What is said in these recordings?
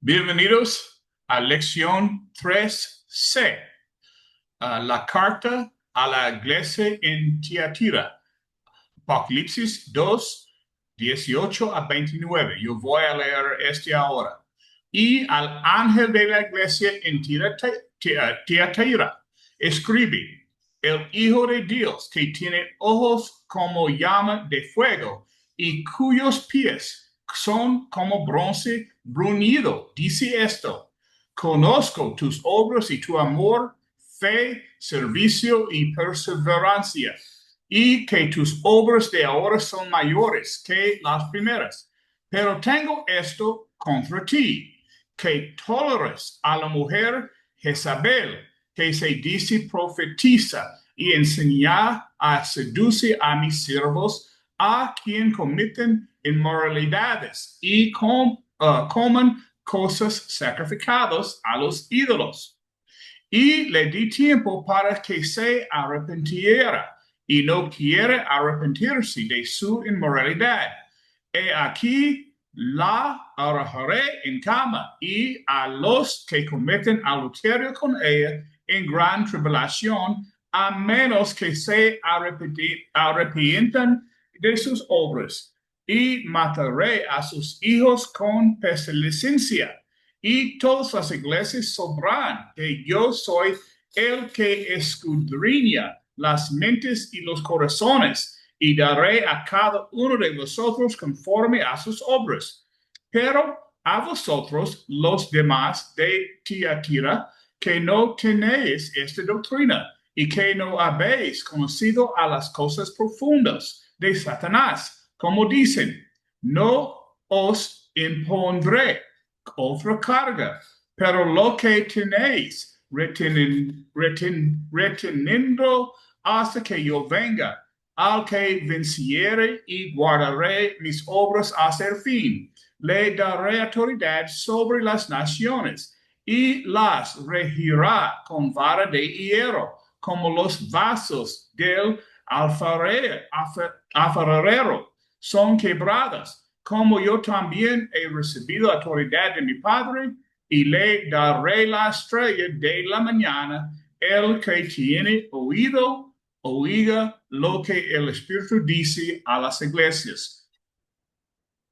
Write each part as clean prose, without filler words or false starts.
Bienvenidos a lección 3C, la carta a la iglesia en Tiatira, Apocalipsis 2, 18 a 29. Yo voy a leer este ahora. Y al ángel de la iglesia en Tiatira, escribe: el Hijo de Dios, que tiene ojos como llama de fuego y cuyos pies son como bronce bruñido, dice esto: conozco tus obras y tu amor, fe, servicio y perseverancia, y que tus obras de ahora son mayores que las primeras. Pero tengo esto contra ti, que toleres a la mujer Jezabel, que se dice profetiza, y enseña a seducir a mis siervos, a quien cometen inmoralidades y comen cosas sacrificadas a los ídolos. Y le di tiempo para que se arrepintiera, y no quiere arrepentirse de su inmoralidad. He aquí la arrojaré en cama, y a los que cometen adulterio con ella en gran tribulación, a menos que se arrepientan de sus obras. Y mataré a sus hijos con pestilencia. Y todas las iglesias sabrán que yo soy el que escudriña las mentes y los corazones, y daré a cada uno de vosotros conforme a sus obras. Pero a vosotros, los demás de Tiatira, que no tenéis esta doctrina, y que no habéis conocido a las cosas profundas de Satanás, como dicen, no os impondré otra carga, pero lo que tenéis, reteniendo hasta que yo venga. Al que venciere y guardaré mis obras hasta el fin, le daré autoridad sobre las naciones, y las regirá con vara de hierro, como los vasos del alfarero son quebradas, como yo también he recibido autoridad de mi Padre, y le daré la estrella de la mañana. El que tiene oído, oiga lo que el Espíritu dice a las iglesias.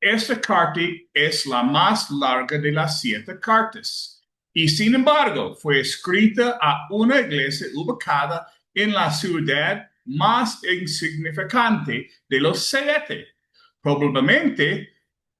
Esta carta es la más larga de las 7 cartas, y sin embargo fue escrita a una iglesia ubicada en la ciudad más insignificante de los 7. Probablemente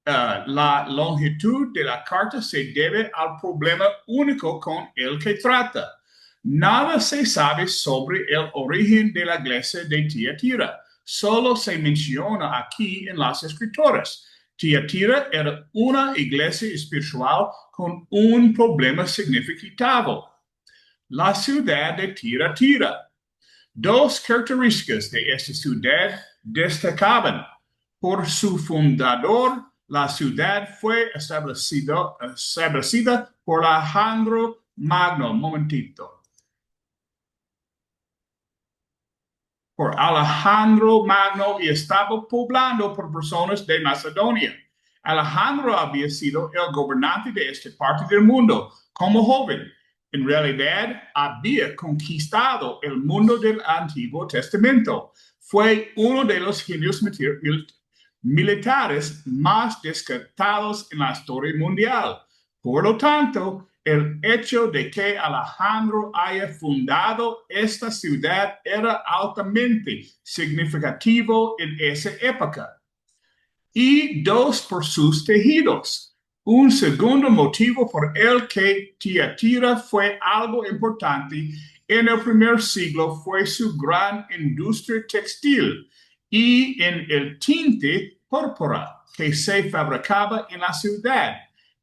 la longitud de la carta se debe al problema único con el que trata. Nada se sabe sobre el origen de la iglesia de Tiatira. Solo se menciona aquí en las escrituras. Tiatira era una iglesia espiritual con un problema significativo: la ciudad de Tiatira. 2 características de esta ciudad destacaban. Por su fundador, la ciudad fue establecida por Alejandro Magno. Momentito. Por Alejandro Magno, y estaba poblado por personas de Macedonia. Alejandro había sido el gobernante de esta parte del mundo como joven. En realidad, había conquistado el mundo del Antiguo Testamento. Fue uno de los genios militares más destacados en la historia mundial. Por lo tanto, el hecho de que Alejandro haya fundado esta ciudad era altamente significativo en esa época. Y 2, por sus tejidos. Un segundo motivo por el que Tiatira fue algo importante en el primer siglo fue su gran industria textil y en el tinte púrpura que se fabricaba en la ciudad.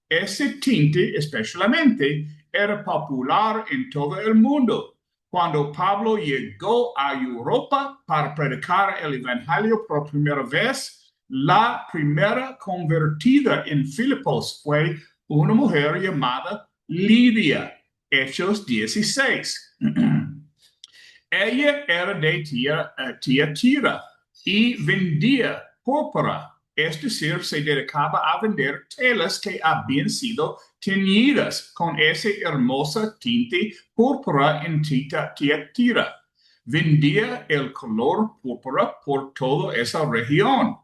Ese tinte especialmente era popular en todo el mundo. Cuando Pablo llegó a Europa para predicar el evangelio por primera vez, la primera convertida en Filipos fue una mujer llamada Lidia. Hechos 16. Ella era de Tiatira y vendía púrpura. es decir, se dedicaba a vender telas que habían sido teñidas con ese hermosa tinte púrpura en Tiatira. Vendía el color púrpura por toda esa región.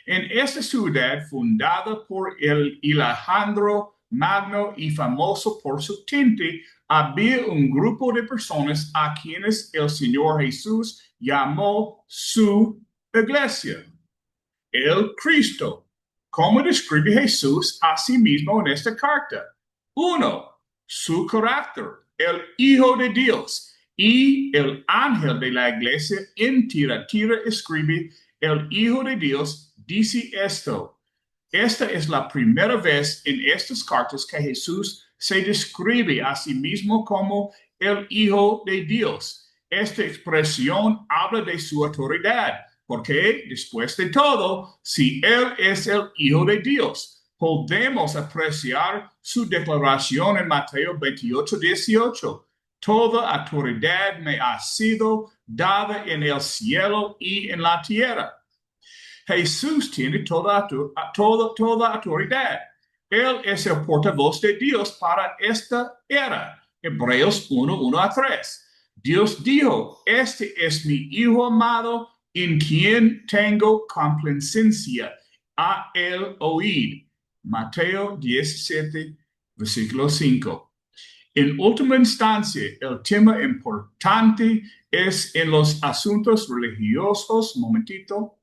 En esta ciudad fundada por el Alejandro Magno y famoso por su tinte, había un grupo de personas a quienes el Señor Jesús llamó su iglesia, el Cristo. ¿Cómo describe Jesús a sí mismo en esta carta? Uno, su carácter, el Hijo de Dios. Y el ángel de la iglesia en Tiatira escribe, el Hijo de Dios dice esto. Esta es la primera vez en estas cartas que Jesús se describe a sí mismo como el Hijo de Dios. Esta expresión habla de su autoridad, porque después de todo, si Él es el Hijo de Dios, podemos apreciar su declaración en Mateo 28:18. Toda autoridad me ha sido dada en el cielo y en la tierra. Jesús tiene toda autoridad. Él es el portavoz de Dios para esta era. Hebreos 1:1-3. Dios dijo, este es mi Hijo amado en quien tengo complacencia. A él oíd. Mateo 17:5. En última instancia, el tema importante es en los asuntos religiosos. Momentito.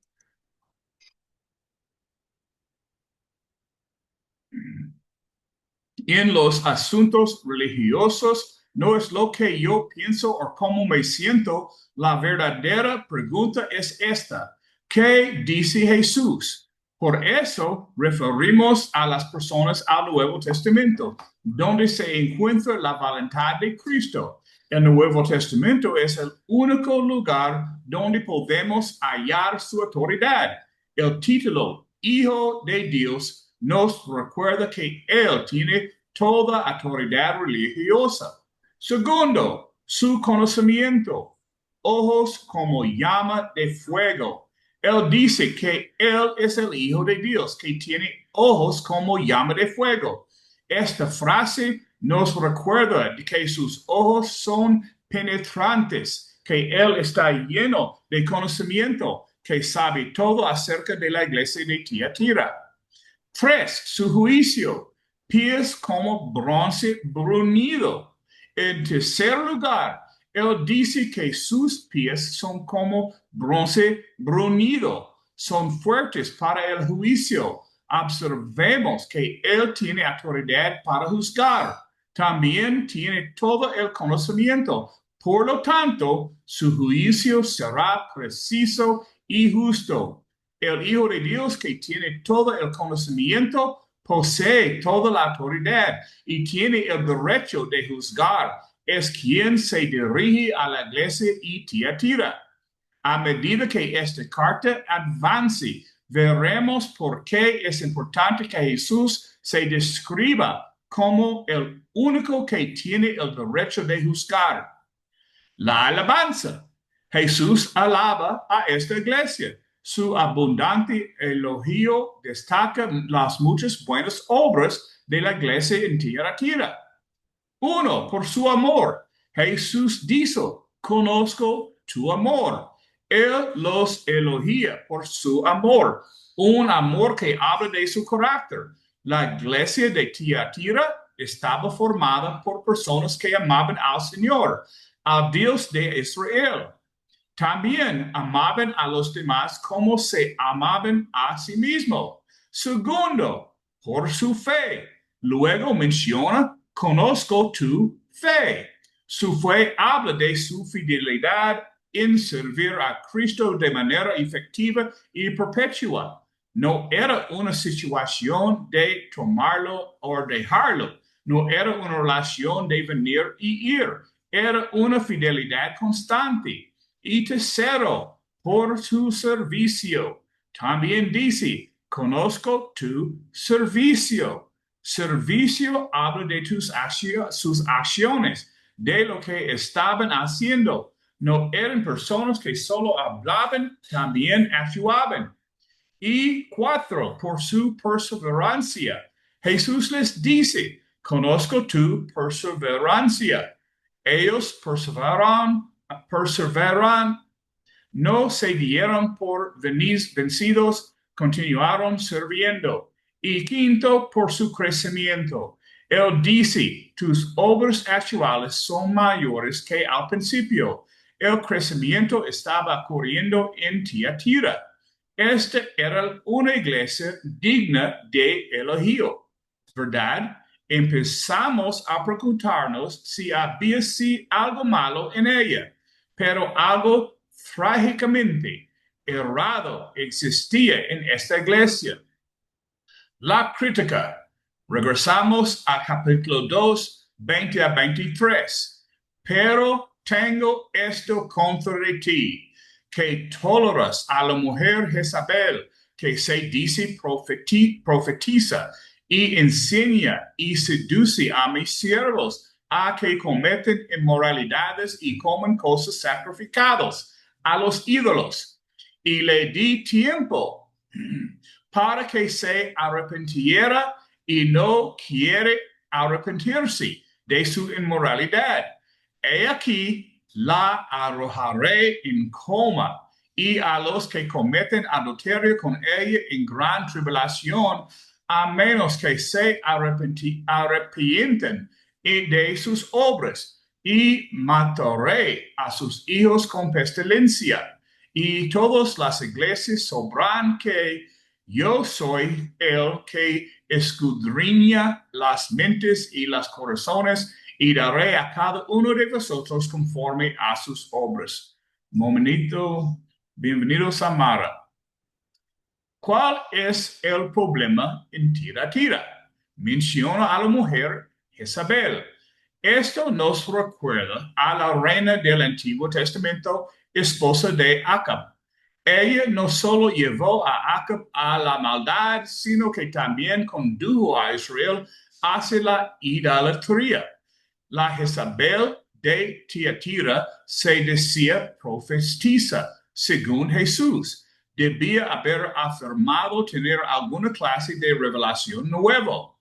En los asuntos religiosos no es lo que yo pienso o cómo me siento. La verdadera pregunta es esta. ¿Qué dice Jesús? Por eso referimos a las personas al Nuevo Testamento, donde se encuentra la voluntad de Cristo. El Nuevo Testamento es el único lugar donde podemos hallar su autoridad. El título, Hijo de Dios, nos recuerda que Él tiene toda autoridad religiosa. Segundo, su conocimiento. Ojos como llama de fuego. Él dice que Él es el Hijo de Dios, que tiene ojos como llama de fuego. Esta frase nos recuerda de que sus ojos son penetrantes, que Él está lleno de conocimiento, que sabe todo acerca de la iglesia de Tiatira. 3. Su juicio. Pies como bronce bruñido. En tercer lugar, él dice que sus pies son como bronce bruñido. Son fuertes para el juicio. Observemos que él tiene autoridad para juzgar. También tiene todo el conocimiento. Por lo tanto, su juicio será preciso y justo. El Hijo de Dios, que tiene todo el conocimiento, posee toda la autoridad y tiene el derecho de juzgar. Es quien se dirige a la iglesia y Tiatira. A medida que esta carta avance, veremos por qué es importante que Jesús se describa como el único que tiene el derecho de juzgar. La alabanza. Jesús alaba a esta iglesia. Su abundante elogio destaca las muchas buenas obras de la iglesia en Tiatira. 1. Por su amor. Jesús dijo, conozco tu amor. Él los elogia por su amor, un amor que habla de su carácter. La iglesia de Tiatira estaba formada por personas que amaban al Señor, al Dios de Israel. También amaban a los demás como se amaban a sí mismos. Segundo, por su fe. Luego menciona, conozco tu fe. Su fe habla de su fidelidad en servir a Cristo de manera efectiva y perpetua. No era una situación de tomarlo o dejarlo. No era una relación de venir y ir. Era una fidelidad constante. Y tercero, por su servicio. También dice, conozco tu servicio. Servicio habla de sus acciones, de lo que estaban haciendo. No eran personas que solo hablaban, también actuaban. Y 4, por su perseverancia. Jesús les dice, conozco tu perseverancia. Ellos perseveran, no se dieron por vencidos, continuaron sirviendo. Y 5, por su crecimiento. Él dice, tus obras actuales son mayores que al principio. El crecimiento estaba ocurriendo en Tiatira. Esta era una iglesia digna de elogio, ¿verdad? Empezamos a preguntarnos si había algo malo en ella, pero algo trágicamente errado existía en esta iglesia. La crítica. Regresamos a capítulo 2, 20 a 23. Pero tengo esto contra ti, que toleras a la mujer Jezabel, que se dice profetiza y enseña y seduce a mis siervos a que cometen inmoralidades y comen cosas sacrificadas a los ídolos. Y le di tiempo para que se arrepintiera y no quiere arrepentirse de su inmoralidad. He aquí la arrojaré en coma y a los que cometen adulterio con ella en gran tribulación, a menos que se arrepienten de sus obras, y mataré a sus hijos con pestilencia. Y todas las iglesias sabrán que yo soy el que escudriña las mentes y los corazones, y daré a cada uno de vosotros conforme a sus obras. Momentito, bienvenidos a Mara. ¿Cuál es el problema en Tiatira? Menciona a la mujer Jezabel. Esto nos recuerda a la reina del Antiguo Testamento, esposa de Acab. Ella no solo llevó a Acab a la maldad, sino que también condujo a Israel hacia la idolatría. La Jezabel de Tiatira se decía profetiza, según Jesús. Debía haber afirmado tener alguna clase de revelación nueva.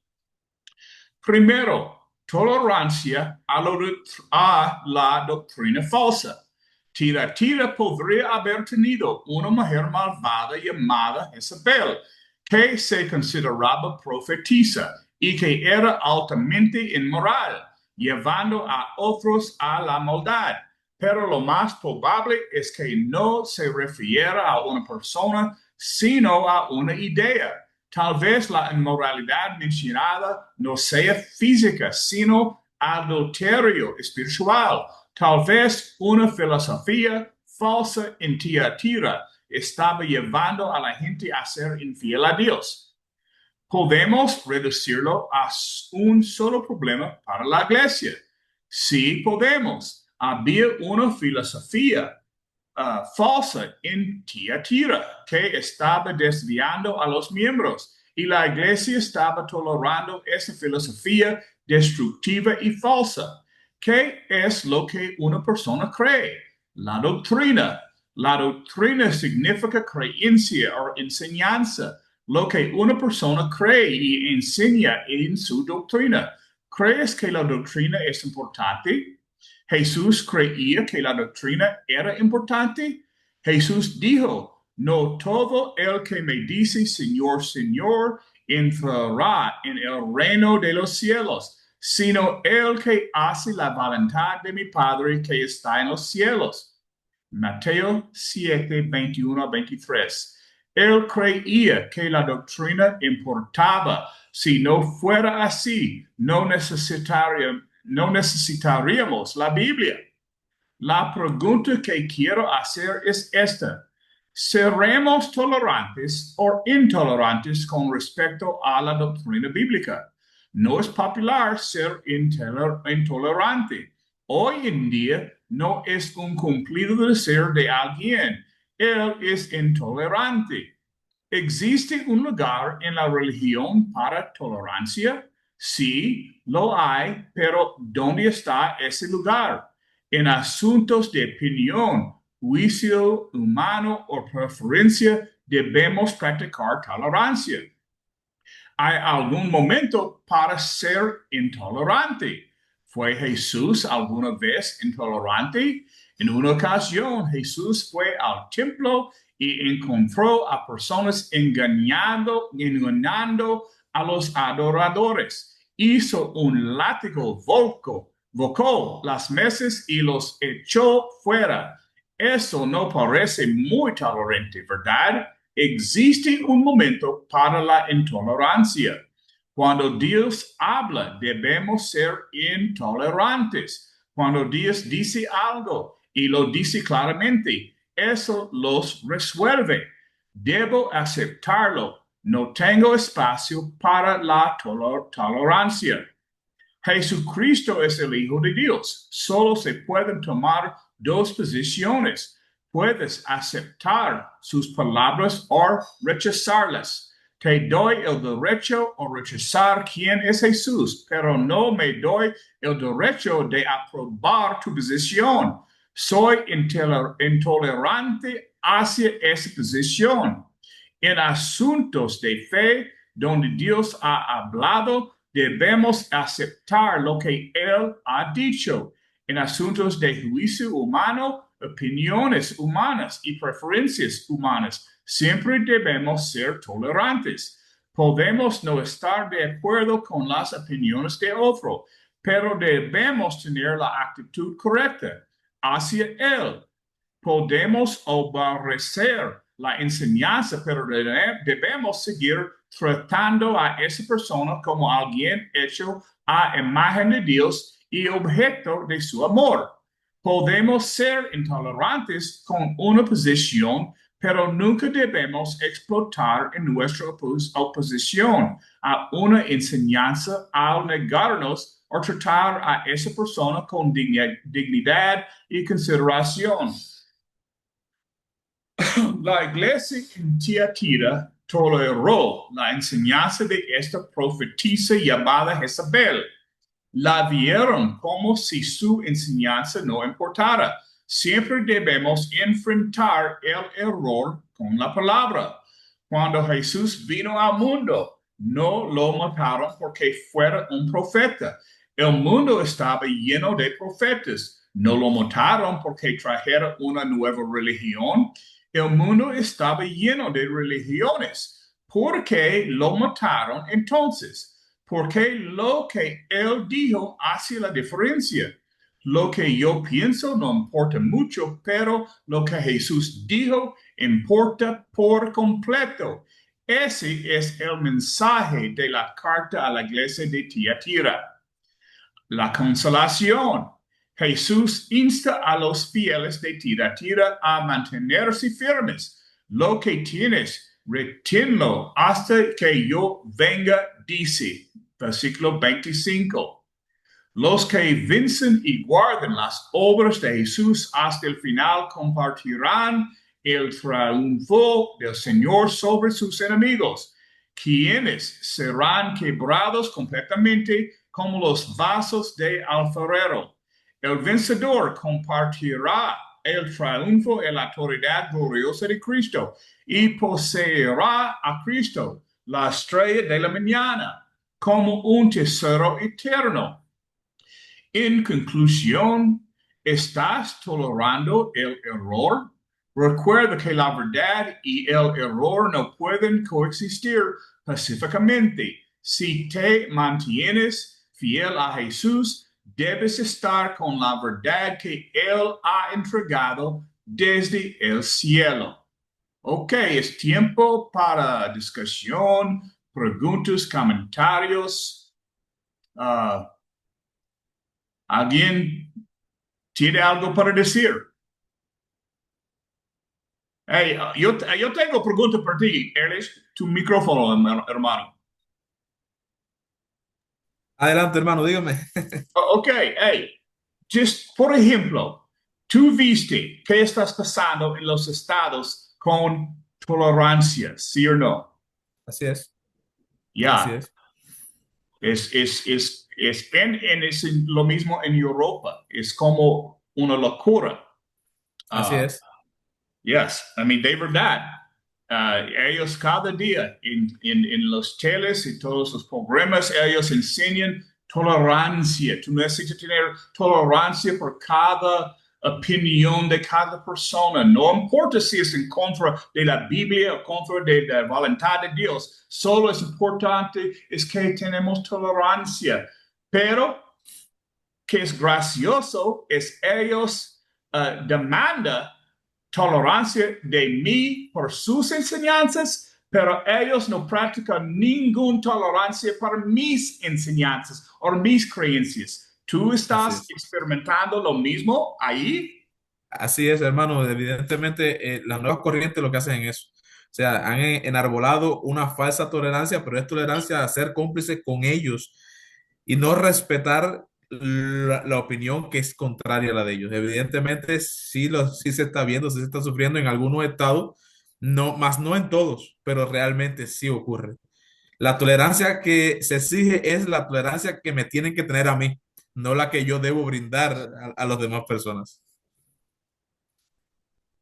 Primero, tolerancia a la doctrina falsa. Tiatira podría haber tenido una mujer malvada llamada Jezabel, que se consideraba profetisa y que era altamente inmoral, llevando a otros a la maldad. Pero lo más probable es que no se refiera a una persona, sino a una idea. Tal vez la inmoralidad mencionada no sea física, sino adulterio espiritual. Tal vez una filosofía falsa en Tiatira estaba llevando a la gente a ser infiel a Dios. ¿Podemos reducirlo a un solo problema para la iglesia? Sí, podemos. Había una filosofía falsa en Tiatira que estaba desviando a los miembros, y la iglesia estaba tolerando esa filosofía destructiva y falsa. ¿Qué es lo que una persona cree? La doctrina. La doctrina significa creencia o enseñanza, lo que una persona cree y enseña en su doctrina. ¿Crees que la doctrina es importante? Jesús creía que la doctrina era importante. Jesús dijo, no todo el que me dice Señor, Señor, entrará en el reino de los cielos, sino el que hace la voluntad de mi Padre que está en los cielos. Mateo 7, 21 a 23. Él creía que la doctrina importaba. Si no fuera así, no necesitaríamos la Biblia. La pregunta que quiero hacer es esta: ¿seremos tolerantes o intolerantes con respecto a la doctrina bíblica? No es popular ser intolerante. Hoy en día no es un cumplido deseo de alguien. Él es intolerante. ¿Existe un lugar en la religión para tolerancia? Sí, lo hay, pero ¿dónde está ese lugar? En asuntos de opinión, juicio humano o preferencia, debemos practicar tolerancia. ¿Hay algún momento para ser intolerante? ¿Fue Jesús alguna vez intolerante? En una ocasión, Jesús fue al templo y encontró a personas engañando a los adoradores. Hizo un látigo, volcó las mesas y los echó fuera. Eso no parece muy tolerante, ¿verdad? Existe un momento para la intolerancia. Cuando Dios habla, debemos ser intolerantes. Cuando Dios dice algo y lo dice claramente, eso los resuelve. Debo aceptarlo. No tengo espacio para la tolerancia. Jesucristo es el Hijo de Dios. Solo se pueden tomar dos posiciones. Puedes aceptar sus palabras o rechazarlas. Te doy el derecho de rechazar quién es Jesús, pero no me doy el derecho de aprobar tu posición. Soy intolerante hacia esa posición. En asuntos de fe donde Dios ha hablado, debemos aceptar lo que Él ha dicho. En asuntos de juicio humano, opiniones humanas y preferencias humanas, siempre debemos ser tolerantes. Podemos no estar de acuerdo con las opiniones de otro, pero debemos tener la actitud correcta hacia Él. Podemos aborrecer la enseñanza, pero debemos seguir tratando a esa persona como alguien hecho a imagen de Dios y objeto de su amor. Podemos ser intolerantes con una posición, pero nunca debemos explotar en nuestra oposición a una enseñanza al negarnos o tratar a esa persona con dignidad y consideración. La iglesia en Tiatira toleró la enseñanza de esta profetisa llamada Jezabel. La vieron como si su enseñanza no importara. Siempre debemos enfrentar el error con la palabra. Cuando Jesús vino al mundo, no lo mataron porque fuera un profeta. El mundo estaba lleno de profetas. No lo mataron porque trajera una nueva religión. El mundo estaba lleno de religiones. ¿Por qué lo mataron entonces? Porque lo que él dijo hace la diferencia. Lo que yo pienso no importa mucho, pero lo que Jesús dijo importa por completo. Ese es el mensaje de la carta a la iglesia de Tiatira. La consolación. Jesús insta a los fieles de Tiatira a mantenerse firmes. Lo que tienes, reténlo hasta que yo venga, dice. Versículo 25. Los que vencen y guardan las obras de Jesús hasta el final compartirán el triunfo del Señor sobre sus enemigos, quienes serán quebrados completamente como los vasos de alfarero. El vencedor compartirá el triunfo y la autoridad gloriosa de Cristo y poseerá a Cristo, la estrella de la mañana, como un tesoro eterno. En conclusión, ¿estás tolerando el error? Recuerda que la verdad y el error no pueden coexistir pacíficamente. Si te mantienes fiel a Jesús, debes estar con la verdad que Él ha entregado desde el cielo. Ok, es tiempo para discusión, preguntas, comentarios. Uh, ¿Alguien tiene algo para decir? Hey, yo tengo pregunta para ti, Erlich. Tu micrófono, hermano. Adelante, hermano, dígame. Ok, hey, just por ejemplo, tú viste qué estás pasando en los estados con tolerancia, ¿sí o no? Así es, así Ya, es, es lo mismo en Europa. Es como una locura. así Ah, es. Yes, I mean, de verdad, ellos cada día en los teles y todos los programas, ellos enseñan tolerancia. Tú necesitas tener tolerancia por cada opinión de cada persona. No importa si es en contra de la Biblia o contra de la voluntad de Dios. Solo es importante es que tenemos tolerancia. Pero que es gracioso es ellos demandan tolerancia de mí por sus enseñanzas, pero ellos no practican ninguna tolerancia para mis enseñanzas o mis creencias. ¿Tú Así estás es. experimentando lo mismo ahí? Así es, hermano. Evidentemente, las nuevas corrientes lo que hacen es eso. O sea, han enarbolado una falsa tolerancia, pero es tolerancia a ser cómplice con ellos y no respetar la opinión que es contraria a la de ellos. Evidentemente, sí se está viendo, sí se está sufriendo en algunos estados, no, más no en todos, pero realmente sí ocurre. La tolerancia que se exige es la tolerancia que me tienen que tener a mí, no la que yo debo brindar a las demás personas.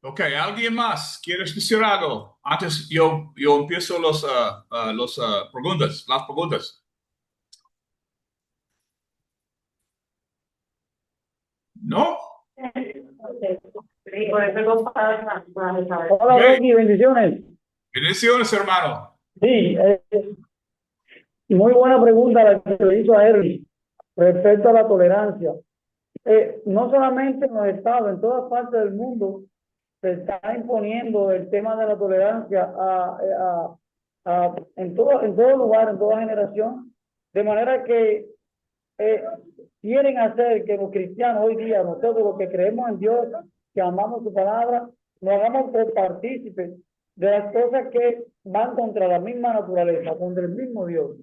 Ok, ¿alguien más? ¿Quieres decir algo? Antes yo empiezo las preguntas. ¿No? Hola, Ok, Rocky, bendiciones. bendiciones, hermano. Sí, muy buena pregunta la que le hizo a Erwin respecto a la tolerancia. No solamente en los estados, en todas partes del mundo se está imponiendo el tema de la tolerancia en todo lugar, en toda generación, de manera que eh, quieren hacer que los cristianos hoy día, nosotros los que creemos en Dios, que amamos su palabra, nos hagamos partícipes de las cosas que van contra la misma naturaleza, contra el mismo Dios.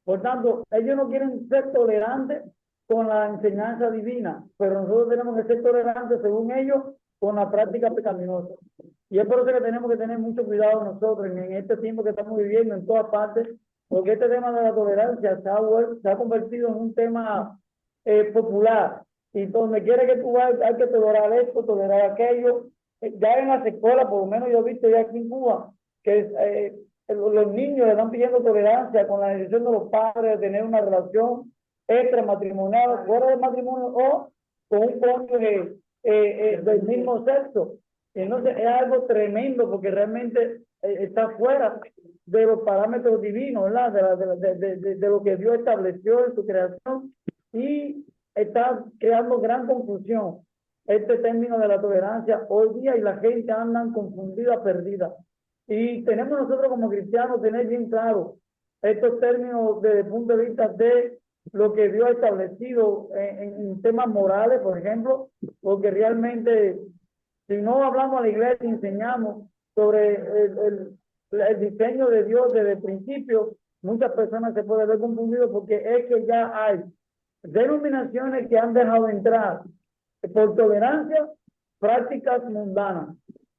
Por tanto, ellos no quieren ser tolerantes con la enseñanza divina, pero nosotros tenemos que ser tolerantes, según ellos, con la práctica pecaminosa. Y es por eso que tenemos que tener mucho cuidado nosotros en este tiempo que estamos viviendo en todas partes, porque este tema de la tolerancia se ha convertido en un tema popular. Y donde quiera que tú vayas, hay que tolerar esto, tolerar aquello. Ya en las escuelas, por lo menos yo he visto ya aquí en Cuba, que los niños le están pidiendo tolerancia con la decisión de los padres de tener una relación extramatrimonial, fuera del matrimonio o con un cónyuge del mismo sexo. Entonces es algo tremendo porque realmente está fuera de los parámetros divinos, ¿verdad? De lo que Dios estableció en su creación y está creando gran confusión este término de la tolerancia hoy día y la gente anda confundida, perdida. Y tenemos nosotros como cristianos tener bien claro estos términos desde el punto de vista de lo que Dios ha establecido en temas morales, por ejemplo, porque realmente si no hablamos a la iglesia y enseñamos sobre el diseño de Dios desde el principio, muchas personas se pueden ver confundidas porque es que ya hay denominaciones que han dejado entrar por tolerancia prácticas mundanas.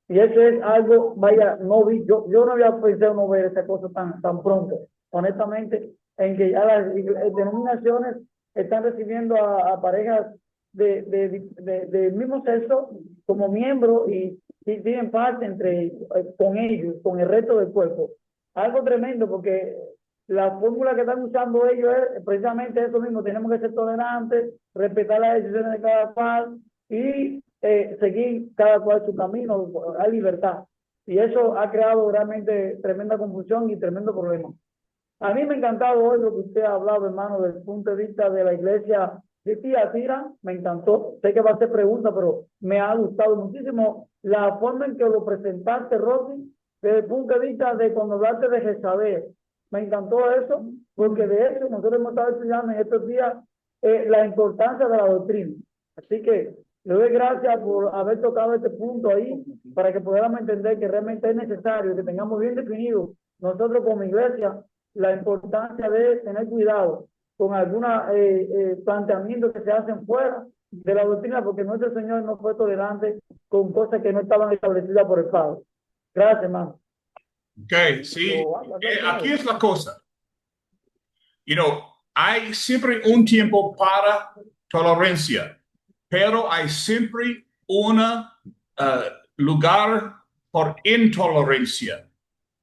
Y eso es algo, vaya, no vi, yo no había pensado no ver esa cosa tan pronto, honestamente, en que ya las denominaciones están recibiendo a parejas del mismo sexo como miembros y tienen parte con ellos, con el resto del cuerpo. Algo tremendo porque la fórmula que están usando ellos es precisamente eso mismo, tenemos que ser tolerantes, respetar las decisiones de cada cual y seguir cada cual su camino, hay libertad. Y eso ha creado realmente tremenda confusión y tremendo problema. A mí me ha encantado hoy lo que usted ha hablado, hermano, desde el punto de vista de la iglesia de Tiatira, me encantó. Sé que va a hacer preguntas, pero me ha gustado muchísimo la forma en que lo presentaste, Rosy, desde el punto de vista de cuando hablaste de Jezabel. Me encantó eso, porque de hecho nosotros hemos estado estudiando en estos días la importancia de la doctrina. Así que le doy gracias por haber tocado este punto ahí, para que podamos entender que realmente es necesario que tengamos bien definido nosotros como iglesia la importancia de tener cuidado con algunos planteamientos que se hacen fuera de la doctrina, porque nuestro Señor no fue tolerante con cosas que no estaban establecidas por el Padre. Gracias, hermano. Ok, sí. Aquí es la cosa. Hay siempre un tiempo para tolerancia, pero hay siempre un lugar por intolerancia.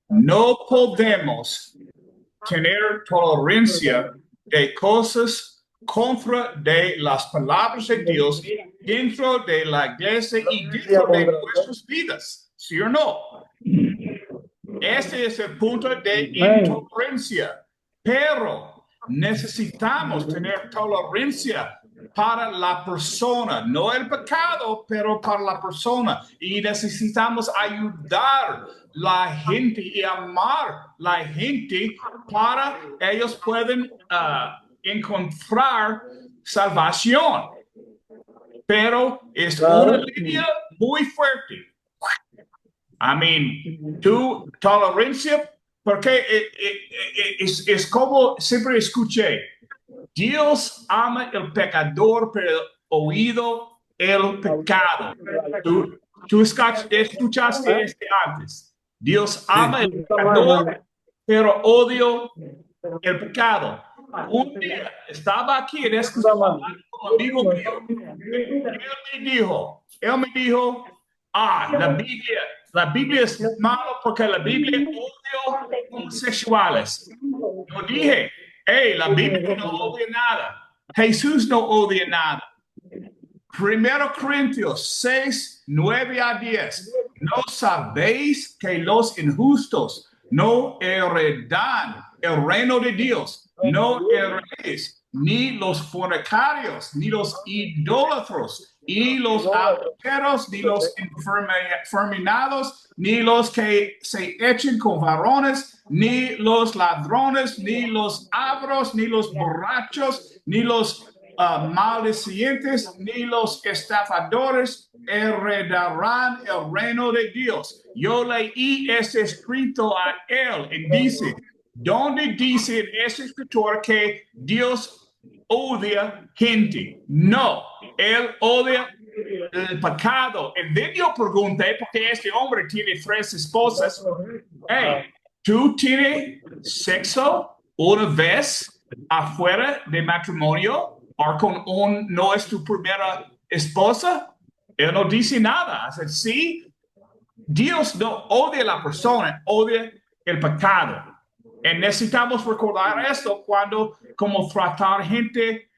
No podemos tener tolerancia de cosas contra de las palabras de Dios dentro de la iglesia y dentro de nuestras vidas, ¿sí o no? Este es el punto de intolerancia, pero necesitamos tener tolerancia para la persona, no el pecado, pero para la persona. Y necesitamos ayudar la gente y amar la gente para ellos pueden encontrar salvación. Pero es una línea muy fuerte. Tu tolerancia, porque es como siempre escuché, Dios ama el pecador, pero oído el pecado. Tú escuchaste este antes. Dios ama el pecador, pero odio el pecado. Un día estaba aquí en este lugar con un amigo mío. Él me dijo, la Biblia es malo porque la Biblia odia homosexuales. Yo dije, la Biblia no odia nada. Jesús no odia nada. 1 Corintios 6, 9 a 10. ¿No sabéis que los injustos no heredan el reino de Dios? No heredéis ni los fornicarios, ni los idólatros, ni los adúlteros, ni los enferminados, ni los que se echen con varones, ni los ladrones, ni los avaros, ni los borrachos, ni los maldicientes, ni los estafadores heredarán el reino de Dios. Yo leí ese escrito a él y dice, ¿dónde dice ese escritor que Dios odia gente? No, él odia el pecado. El yo pregunté, porque este hombre tiene 3 esposas, ¿tú tienes sexo una vez afuera de matrimonio o con no es tu primera esposa? Él no dice nada. Sí, Dios no odia a la persona, odia el pecado. Y necesitamos recordar esto cuando como tratar gente,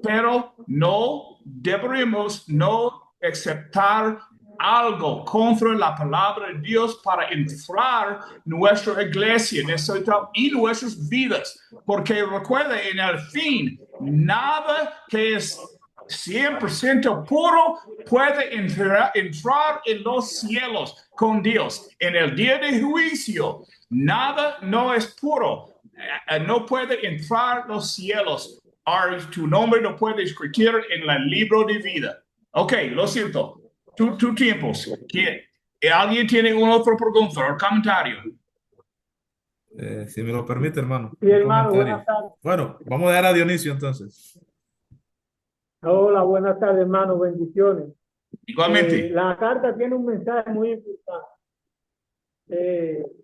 pero no deberíamos no aceptar algo contra la palabra de Dios para entrar nuestra iglesia y nuestras vidas. Porque recuerda, en el fin, nada que es 100% puro puede entrar en los cielos con Dios. En el día de juicio, nada no es puro. No puede entrar los cielos. Tu nombre no puede escribir en el libro de vida. Ok, lo siento. Tu tiempo. ¿Alguien tiene una otra pregunta o comentario? Si me lo permite, hermano. Sí, hermano, buenas tardes. Bueno, vamos a dar a Dionisio entonces. Hola, buenas tardes, hermano, bendiciones. Igualmente. La carta tiene un mensaje muy importante.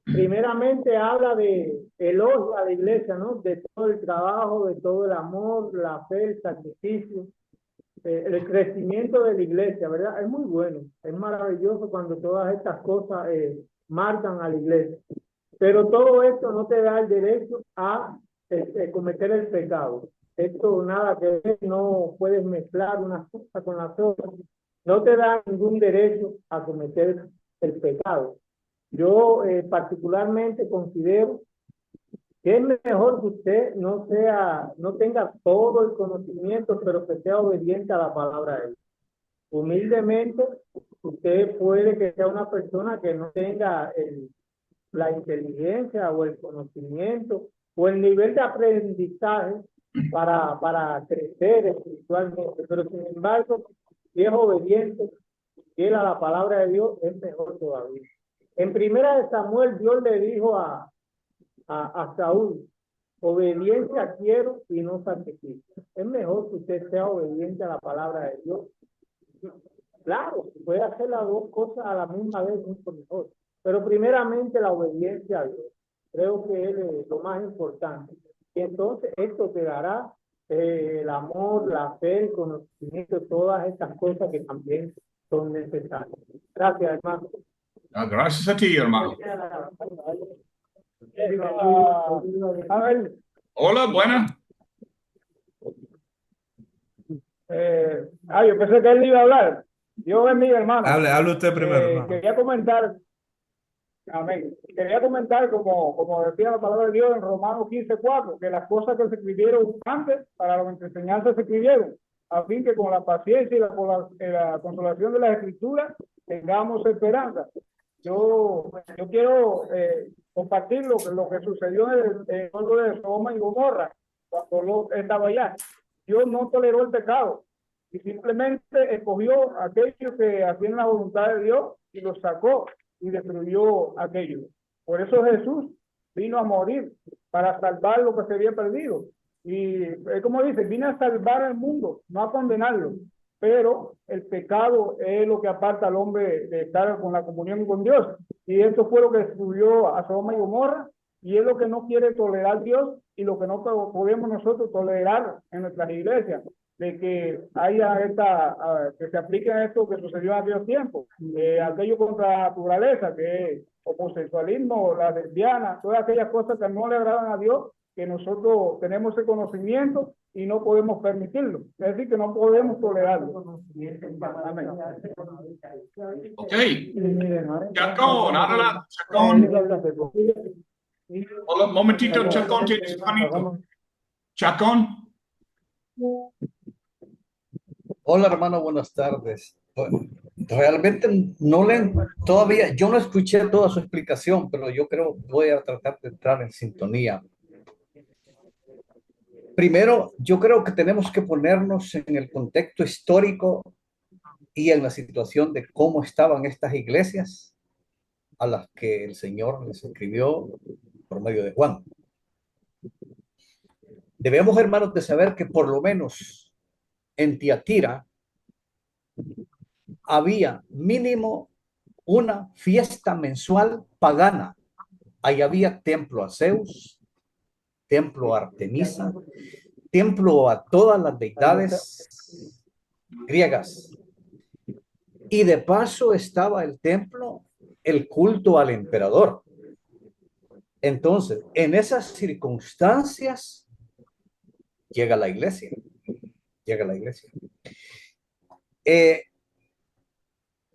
Primeramente habla de elogio a la iglesia, ¿no? De todo el trabajo, de todo el amor, la fe, el sacrificio, el crecimiento de la iglesia, ¿verdad? Es muy bueno, es maravilloso cuando todas estas cosas marcan a la iglesia. Pero todo esto no te da el derecho a cometer el pecado. Esto nada que ver, no puedes mezclar una cosa con la otra. No te da ningún derecho a cometer el pecado. Yo particularmente considero que es mejor que usted no tenga todo el conocimiento, pero que sea obediente a la palabra de Dios. Humildemente, usted puede que sea una persona que no tenga la inteligencia o el conocimiento o el nivel de aprendizaje para crecer espiritualmente, pero sin embargo, si es obediente, fiel a la palabra de Dios, es mejor todavía. En primera de Samuel, Dios le dijo a Saúl, obediencia quiero y no sacrificio. Es mejor que usted sea obediente a la palabra de Dios. Claro, puede hacer las dos cosas a la misma vez, mucho mejor. Pero primeramente la obediencia a Dios. Creo que es lo más importante. Y entonces esto te dará el amor, la fe, el conocimiento, todas estas cosas que también son necesarias. Gracias, hermano. Gracias a ti, hermano. A ver, Hola, buena. yo pensé que él iba a hablar. Dios bendiga, hermano. Hable usted primero, hermano. Quería comentar, amén. Quería comentar, como decía la palabra de Dios en Romanos 15:4, que las cosas que se escribieron antes para la enseñanza se escribieron, a fin que con la paciencia y la consolación de las escrituras tengamos esperanza. Yo quiero compartir lo que sucedió en el pueblo de Sodoma y Gomorra cuando Lot estaba allá. Dios no toleró el pecado y simplemente escogió a aquellos que hacían la voluntad de Dios y los sacó y destruyó aquello. Por eso Jesús vino a morir para salvar lo que se había perdido. Y como dice, vino a salvar al mundo, no a condenarlo. Pero el pecado es lo que aparta al hombre de estar con la comunión con Dios. Y esto fue lo que destruyó a Sodoma y Gomorra, y es lo que no quiere tolerar Dios y lo que no podemos nosotros tolerar en nuestras iglesias, de que haya que se aplique esto que sucedió en aquellos tiempos, aquello contra la naturaleza, que es homosexualismo, la lesbiana, todas aquellas cosas que no le agradan a Dios, que nosotros tenemos ese conocimiento y no podemos permitirlo. Es decir, que no podemos tolerarlo. Amén. Ok. Chacón, adelante, Chacón. Hola, momentito, Chacón, tienes manito. Chacón. Hola hermano, buenas tardes. Realmente todavía, yo no escuché toda su explicación, pero yo creo voy a tratar de entrar en sintonía. Primero, yo creo que tenemos que ponernos en el contexto histórico y en la situación de cómo estaban estas iglesias a las que el Señor les escribió por medio de Juan. Debemos, hermanos, de saber que por lo menos en Tiatira había mínimo una fiesta mensual pagana. Ahí había templo a Zeus, templo a Artemisa, templo a todas las deidades griegas. Y de paso estaba el templo, el culto al emperador. Entonces, en esas circunstancias, llega la iglesia.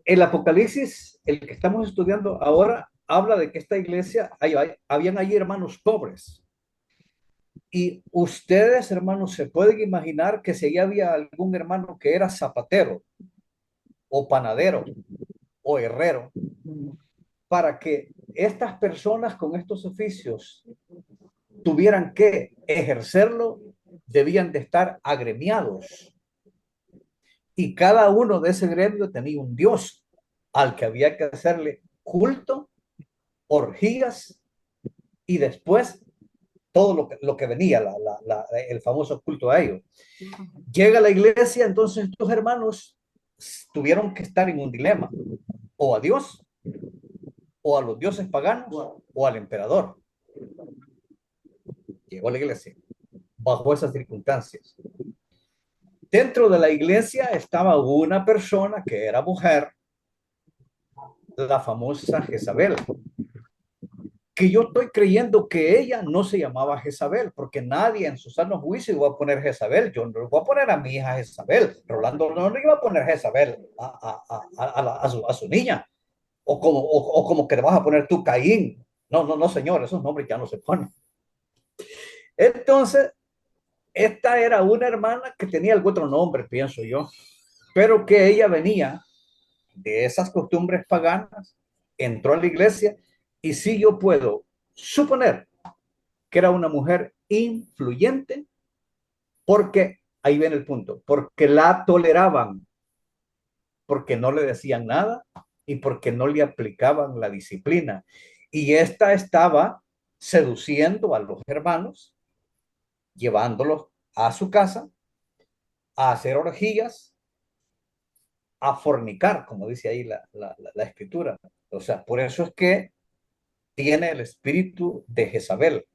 El Apocalipsis, el que estamos estudiando ahora, habla de que esta iglesia, habían allí hermanos pobres. Y ustedes, hermanos, se pueden imaginar que si allí había algún hermano que era zapatero, o panadero, o herrero, para que estas personas con estos oficios tuvieran que ejercerlo, debían de estar agremiados. Y cada uno de ese gremio tenía un dios al que había que hacerle culto, orgías y después todo lo que venía, el famoso culto a ellos. Llega la iglesia, entonces estos hermanos tuvieron que estar en un dilema, o a Dios, o a los dioses paganos, o al emperador. Llegó a la iglesia bajo esas circunstancias. Dentro de la iglesia estaba una persona que era mujer, la famosa Jezabel, que yo estoy creyendo que ella no se llamaba Jezabel, porque nadie en su sano juicio iba a poner Jezabel. Yo no le voy a poner a mi hija Jezabel. Rolando no le iba a poner Jezabel a su niña. O como que le vas a poner tú Caín. No, señor, esos nombres ya no se ponen. Entonces, esta era una hermana que tenía algún otro nombre, pienso yo, pero que ella venía de esas costumbres paganas, entró a la iglesia y sí yo puedo suponer que era una mujer influyente porque, ahí viene el punto, porque la toleraban, porque no le decían nada y porque no le aplicaban la disciplina. Y esta estaba seduciendo a los hermanos, llevándolos a su casa, a hacer orgías, a fornicar, como dice ahí la escritura. O sea, por eso es que tiene el espíritu de Jezabel.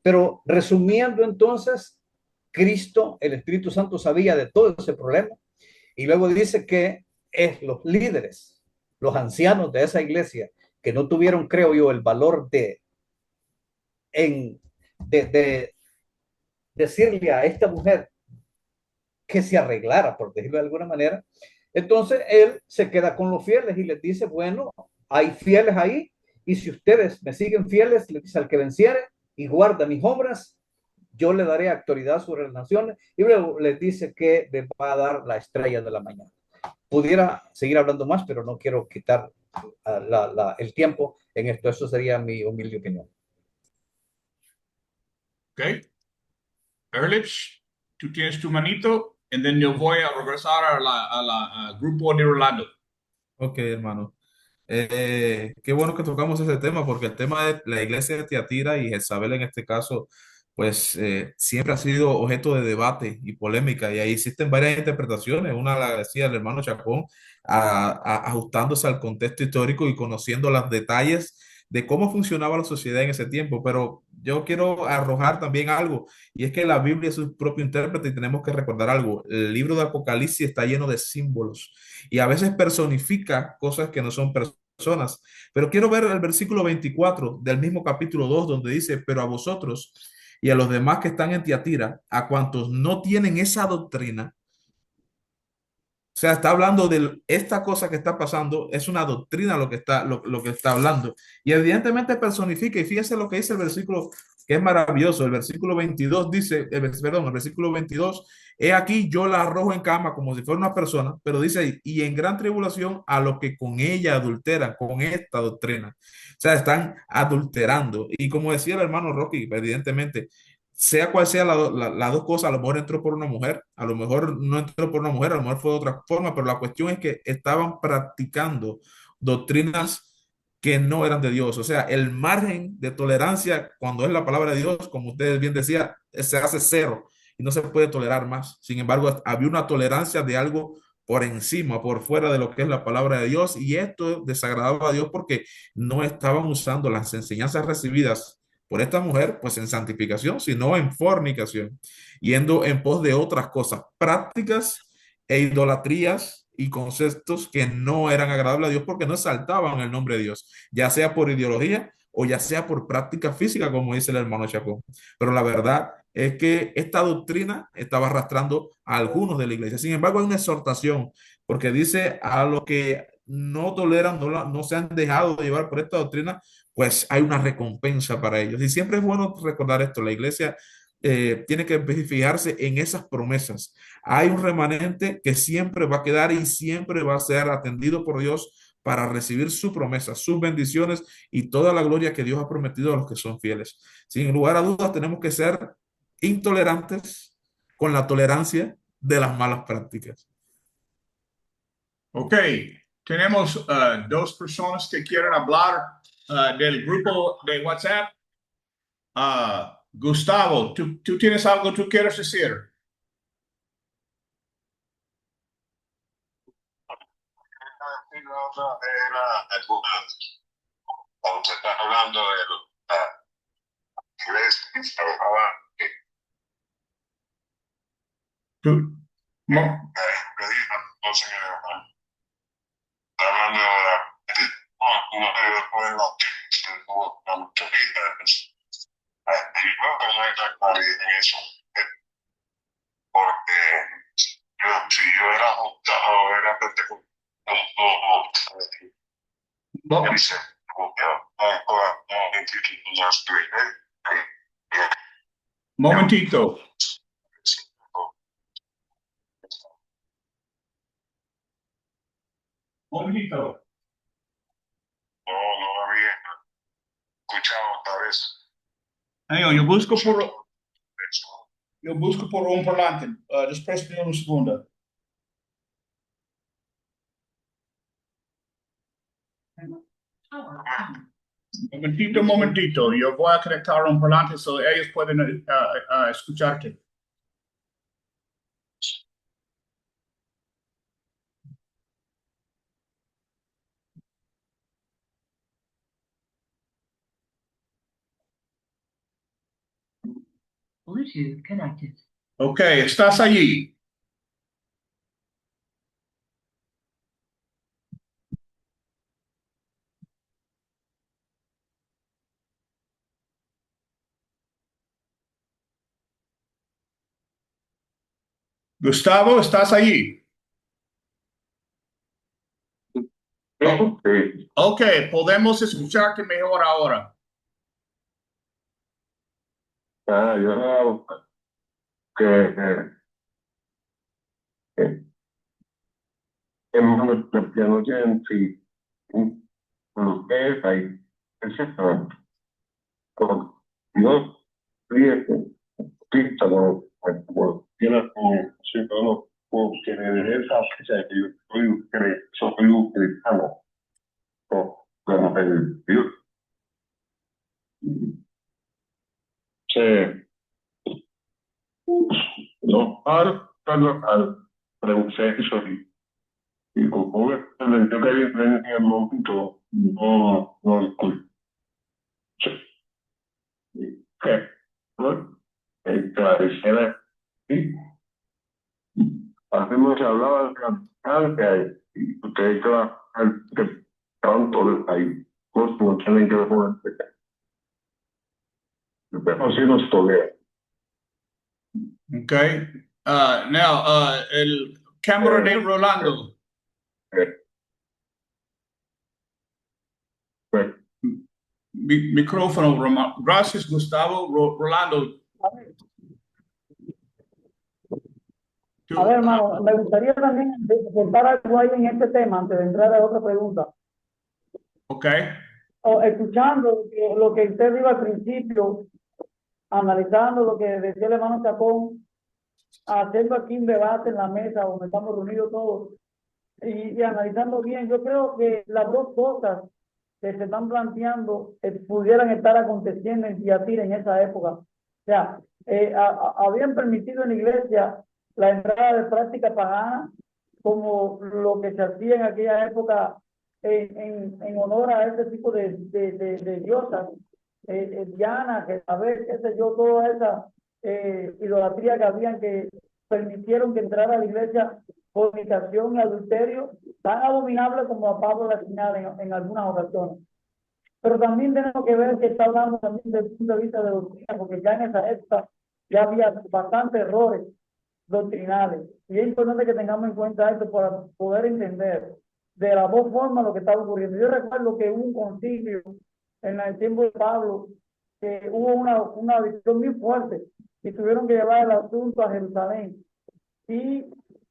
Pero resumiendo entonces, Cristo, el Espíritu Santo sabía de todo ese problema y luego dice que es los líderes los ancianos de esa iglesia, que no tuvieron, creo yo, el valor en, de decirle a esta mujer que se arreglara, por decirlo de alguna manera. Entonces él se queda con los fieles y les dice, bueno, hay fieles ahí, y si ustedes me siguen fieles, les dice, al que venciere y guarda mis obras, yo le daré autoridad sobre las naciones, y luego les dice que le va a dar la estrella de la mañana. Pudiera seguir hablando más, pero no quiero quitar el tiempo en esto. Eso sería mi humilde opinión. Okay. Ehrlich, tú tienes tu manito, y then yo voy a regresar al grupo de Orlando. Ok, hermano. Qué bueno que tocamos ese tema, porque el tema de la iglesia de Tiatira y Jezabel en este caso, pues siempre ha sido objeto de debate y polémica, y ahí existen varias interpretaciones. Una la decía el hermano Chacón, ajustándose al contexto histórico y conociendo los detalles de cómo funcionaba la sociedad en ese tiempo. Pero yo quiero arrojar también algo, y es que la Biblia es su propio intérprete y tenemos que recordar algo. El libro de Apocalipsis está lleno de símbolos y a veces personifica cosas que no son personas. Pero quiero ver el versículo 24 del mismo capítulo 2 donde dice, pero a vosotros y a los demás que están en Tiatira, a cuantos no tienen esa doctrina, o sea, está hablando de esta cosa que está pasando, es una doctrina lo que está hablando. Y evidentemente personifica, y fíjese lo que dice el versículo, que es maravilloso. El versículo 22 dice, perdón, el versículo 22, he aquí yo la arrojo en cama como si fuera una persona, pero dice, y en gran tribulación a los que con ella adulteran, con esta doctrina. O sea, están adulterando. Y como decía el hermano Rocky, evidentemente, sea cual sea las dos cosas, a lo mejor entró por una mujer, a lo mejor no entró por una mujer, a lo mejor fue de otra forma, pero la cuestión es que estaban practicando doctrinas que no eran de Dios. O sea, el margen de tolerancia cuando es la palabra de Dios, como ustedes bien decía, se hace cero y no se puede tolerar más. Sin embargo, había una tolerancia de algo por encima, por fuera de lo que es la palabra de Dios, y esto desagradaba a Dios porque no estaban usando las enseñanzas recibidas por esta mujer, pues en santificación, sino en fornicación, yendo en pos de otras cosas, prácticas e idolatrías y conceptos que no eran agradables a Dios porque no exaltaban el nombre de Dios, ya sea por ideología o ya sea por práctica física, como dice el hermano Chacón. Pero la verdad es que esta doctrina estaba arrastrando a algunos de la iglesia. Sin embargo, hay una exhortación, porque dice a los que no toleran, no se han dejado de llevar por esta doctrina, pues hay una recompensa para ellos. Y siempre es bueno recordar esto, la iglesia tiene que fijarse en esas promesas. Hay un remanente que siempre va a quedar y siempre va a ser atendido por Dios para recibir su promesa, sus bendiciones y toda la gloria que Dios ha prometido a los que son fieles. Sin lugar a dudas, tenemos que ser intolerantes con la tolerancia de las malas prácticas. Ok, tenemos dos personas que quieren hablar del grupo de WhatsApp. Gustavo, ¿tú tienes algo que tú quieres decir? Cuando se está hablando de la iglesia, Tú, no. hablando de en eso, porque si yo era octavo, era Momentito. Momentito. No había escuchado otra vez. Yo busco por un parlante. Just préstame un segundo. Momentito. Yo voy a conectar un parlante so ellos pueden escucharte. Bluetooth connected. Ok, estás allí. Gustavo, ¿estás allí? Sí, Ok, podemos escucharte mejor ahora. yo que hermano, ya no tienen si lo que es ahí, exactamente. Como yo fíjate, pista como tiene como ciudadano, como que de esa fecha que yo soy un cristiano, como el Dios, se no al proceso y como el yo que vive en el momento no escucho. Que, ¿no? Esclarecer aquí. Hace mucho hablaba de que ustedes que pronto ahí no tienen que poner pero sí nos tolera. Okay. Now, el cámara de Rolando. Micrófono, gracias, Gustavo. Rolando. A ver, hermano, me gustaría también contar algo ahí en este tema antes de entrar a otra pregunta. Ok. Escuchando lo que usted dijo al principio, analizando lo que decía el hermano Chacón, haciendo aquí un debate en la mesa donde estamos reunidos todos y analizando bien, yo creo que las dos cosas que se están planteando pudieran estar aconteciendo en Tiatira en esa época. O sea, habían permitido en la iglesia la entrada de práctica pagana como lo que se hacía en aquella época en honor a ese tipo de diosas, Diana, que a ver, qué sé yo, toda esa idolatría que habían que permitieron que entrara a la iglesia fornicación y adulterio, tan abominable como a Pablo la señala en algunas ocasiones. Pero también tenemos que ver que está hablando también desde el punto de vista de doctrina, porque ya en esa época ya había bastantes errores doctrinales. Y es importante que tengamos en cuenta esto para poder entender de las dos formas lo que estaba ocurriendo. Yo recuerdo que hubo un concilio en el tiempo de Pablo, que hubo una visión muy fuerte y tuvieron que llevar el asunto a Jerusalén. Y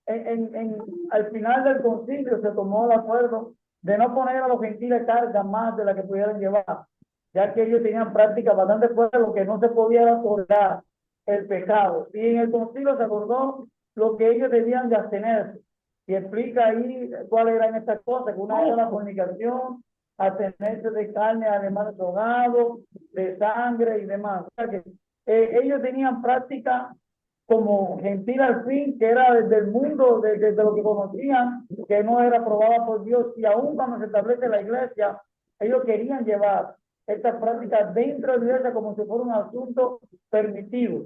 al final del concilio se tomó el acuerdo de no poner a los gentiles cargas más de la que pudieran llevar, ya que ellos tenían prácticas bastante fuertes, lo que no se podía tolerar el pecado. Y en el concilio se acordó lo que ellos debían de abstenerse. Y explica ahí cuáles eran estas cosas, que una era la fornicación, abstenerse de carne, además de ahogado, de sangre y demás. O sea que ellos tenían prácticas como gentil al fin, que era desde el mundo, desde lo que conocían, que no era aprobada por Dios, y aún cuando se establece la iglesia, ellos querían llevar estas prácticas dentro de la iglesia como si fuera un asunto permitido,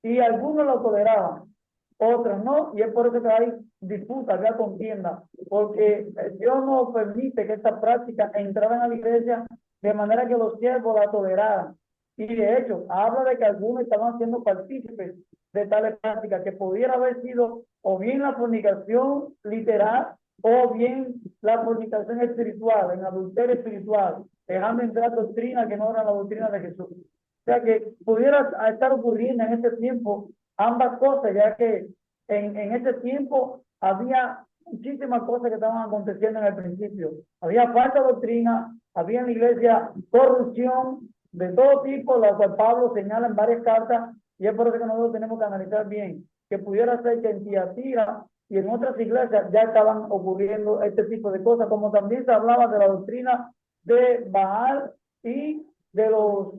y algunos lo toleraban, otros no, y es por eso que hay disputas, hay contienda, porque Dios no permite que estas prácticas entraran a la iglesia de manera que los siervos la toleraran. Y de hecho, habla de que algunos estaban siendo partícipes de tales prácticas, que pudiera haber sido o bien la fornicación literal o bien la fornicación espiritual, en adulterio espiritual, dejando entrar doctrina que no era la doctrina de Jesús. O sea que pudiera estar ocurriendo en este tiempo ambas cosas, ya que en ese tiempo había muchísimas cosas que estaban aconteciendo en el principio. Había falsa doctrina, había en la iglesia corrupción de todo tipo, la cual Pablo señala en varias cartas, y es por eso que nosotros tenemos que analizar bien, que pudiera ser que en Tiatira y en otras iglesias ya estaban ocurriendo este tipo de cosas, como también se hablaba de la doctrina de Baal y de los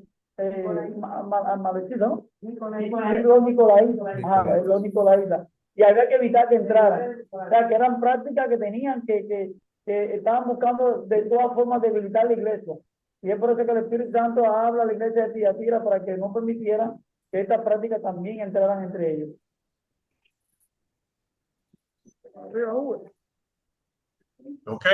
malecidos, ¿no? Los Nicolaitas, los Nicolaitas. Y había que evitar que entraran. O sea, que eran prácticas que tenían que estaban buscando de todas formas debilitar la iglesia. Y es por eso que el Espíritu Santo habla a la iglesia de Tiatira para que no permitieran que estas prácticas también entraran entre ellos. Ok.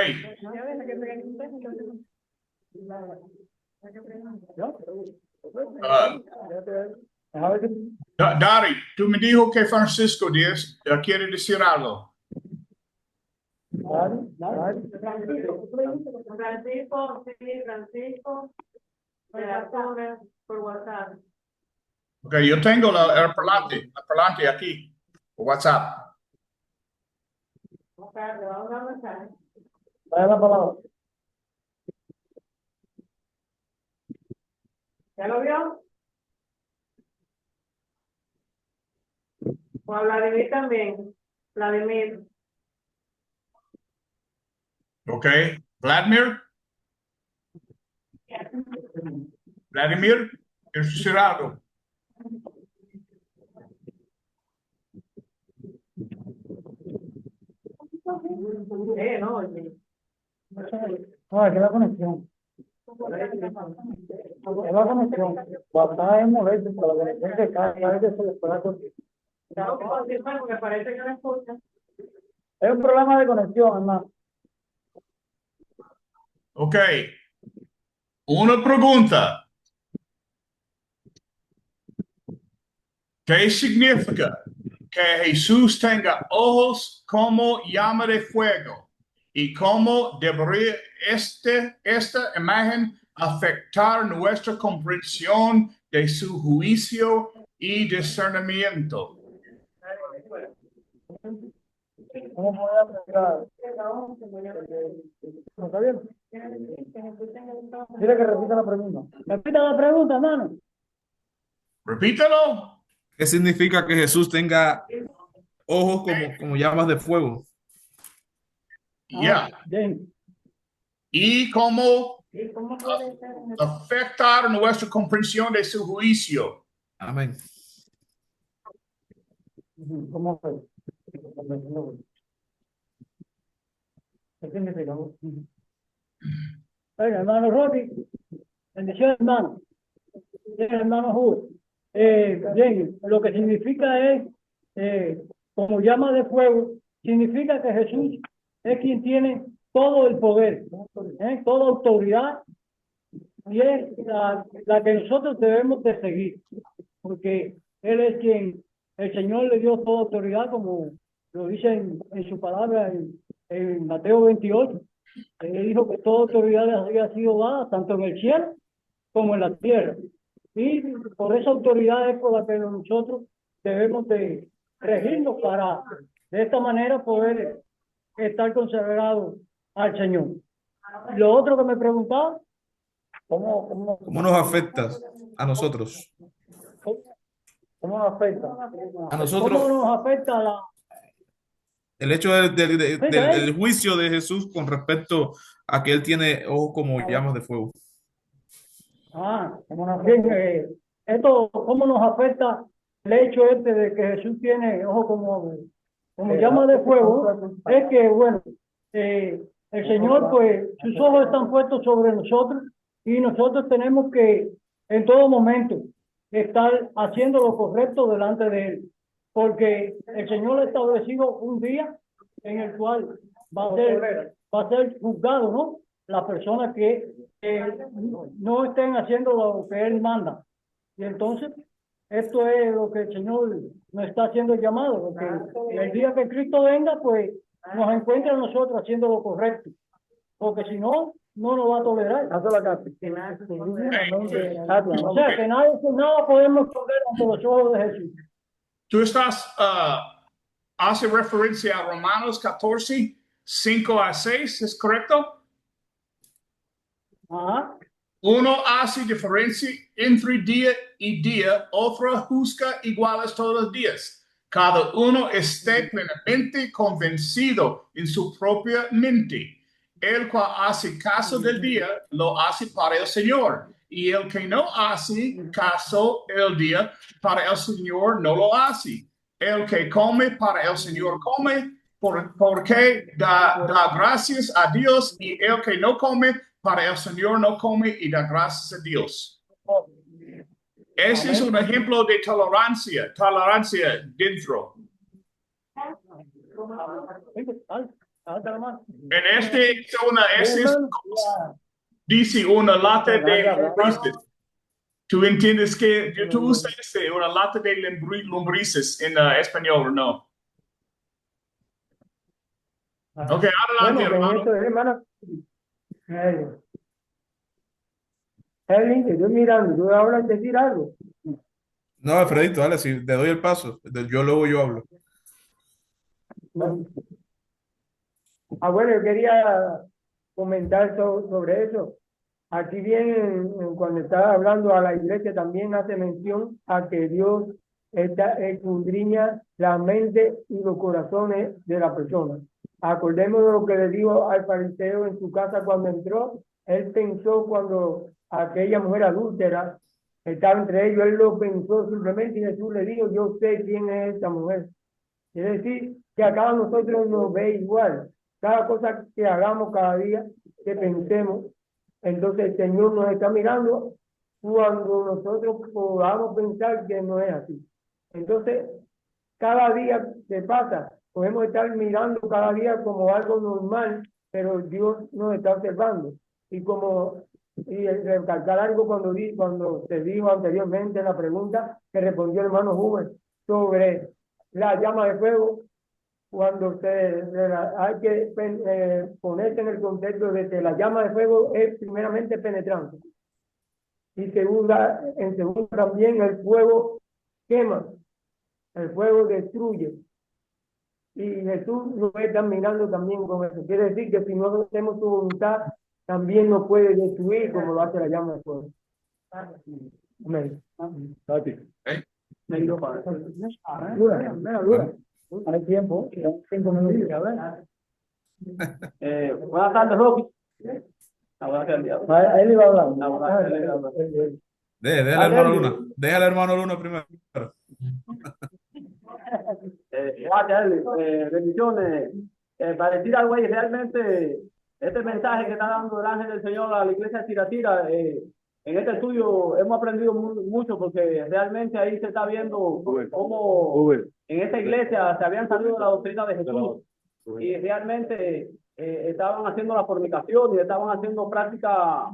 A ver, Dari, tú me dijo que Francisco Díaz quiere decir algo. dale, dale. Francisco, sí, Francisco, de la Torre, por WhatsApp. Ok, yo tengo el parlante aquí, por WhatsApp. Ok, le vamos a dar mensaje. Dale la palabra. ¿Ya lo vio? O a Vladimir también. Vladimir. Ok, Vladimir, ¿quieres decir algo? No, oye. No, es que la conexión. Es la conexión. WhatsApp es molesto, pero la conexión se cae y a veces se les puede cortar. Ya lo confirma porque parece que no escucha. Es un problema de conexión, hermano. Ok, una pregunta. ¿Qué significa que Jesús tenga ojos como llama de fuego? ¿Y cómo debería esta imagen afectar nuestra comprensión de su juicio y discernimiento? ¿Cómo podemos explicar? ¿No está bien? Dile que repita la pregunta. Repita la pregunta, hermano. Repítelo. ¿Qué significa que Jesús tenga ojos como llamas de fuego? Ya. Bien. ¿Y cómo ¿Y cómo puede ser? afectar nuestra comprensión de su juicio? Amén. ¿Cómo fue? ¿Qué significa? Venga, hermano Rocky. Bendiciones, hermano. Bien, hermano Julio. Bien, lo que significa es, como llama de fuego, significa que Jesús es quien tiene todo el poder, toda autoridad, y es la que nosotros debemos de seguir, porque Él es quien, el Señor le dio toda autoridad, como lo dice en su palabra en Mateo 28. Él dijo que toda autoridad le había sido dada, tanto en el cielo como en la tierra. Y por esa autoridad es por la que nosotros debemos de regirnos para de esta manera poder estar consagrados al Señor. Lo otro que me preguntaba, ¿cómo ¿Cómo nos afecta a nosotros? nos afecta? A ¿Cómo nosotros, nos afecta la... el hecho del juicio de Jesús con respecto a que Él tiene ojos como llamas de fuego. Bien, esto, ¿cómo nos afecta el hecho este de que Jesús tiene ojos como llama de fuego? Es que, bueno, el Señor, pues, sus ojos están puestos sobre nosotros y nosotros tenemos que, en todo momento, estar haciendo lo correcto delante de Él. Porque el Señor ha establecido un día en el cual va a ser juzgado, ¿no? Las personas que no estén haciendo lo que Él manda. Y entonces, esto es lo que el Señor nos está haciendo el llamado, porque el día que Cristo venga, pues nos encuentra a nosotros haciendo lo correcto, porque si no, no nos va a tolerar. O sea, que nada podemos esconder ante los ojos de Jesús. Tú hace referencia a Romanos 14, 5 a 6, ¿es correcto? Ajá. Uno hace diferencia entre día y día, otro juzga iguales todos los días. Cada uno esté plenamente convencido en su propia mente. El cual hace caso del día, lo hace para el Señor. Y el que no hace caso del día, para el Señor no lo hace. El que come para el Señor come, porque da gracias a Dios, y el que no come para el Señor no come y da gracias a Dios. Ese es un ejemplo de tolerancia dentro. En dice una lata de ¿Tú entiendes que tú usas una lata de lombrices en español o no? Ok, adelante, Bueno, en hermano. esto, hermano, Helen, que estoy mirando, tú hablas decir algo. No, Alfredito, dale, si te doy el paso, yo luego yo hablo. Bueno, yo quería comentar sobre eso. Aquí bien, cuando está hablando a la iglesia, también hace mención a que Dios escudriña la mente y los corazones de la persona. Acordemos de lo que le dijo al fariseo en su casa cuando entró. Él pensó cuando aquella mujer adúltera estaba entre ellos, él lo pensó simplemente y Jesús le dijo, yo sé quién es esta mujer. Es decir, que a cada nosotros nos ve igual. Cada cosa que hagamos cada día, que pensemos, entonces el Señor nos está mirando cuando nosotros podamos pensar que no es así. Entonces, cada día que pasa, podemos estar mirando cada día como algo normal, pero Dios nos está observando. Y como y recalcar algo cuando se dijo anteriormente la pregunta que respondió el hermano Huber sobre la llama de fuego, cuando hay que ponerse en el contexto de que la llama de fuego es primeramente penetrante y en segundo también el fuego quema, el fuego destruye y Jesús nos está mirando también con eso. Quiere decir que si no hacemos su voluntad, también nos puede destruir como lo hace la llama de fuego. Amén. Dura. Hay tiempo, 5 minutos. Buenas tardes, Rocky. Él iba a hablar. Déjale, hermano Luna. Déjale, hermano Luna primero. Gracias, bendiciones. Para decir algo ahí, realmente, este mensaje que está dando el ángel del Señor a la iglesia de Tiratira, en este estudio hemos aprendido mucho porque realmente ahí se está viendo cómo en esta iglesia se habían salido de la doctrina de Jesús y realmente estaban haciendo la fornicación y estaban haciendo práctica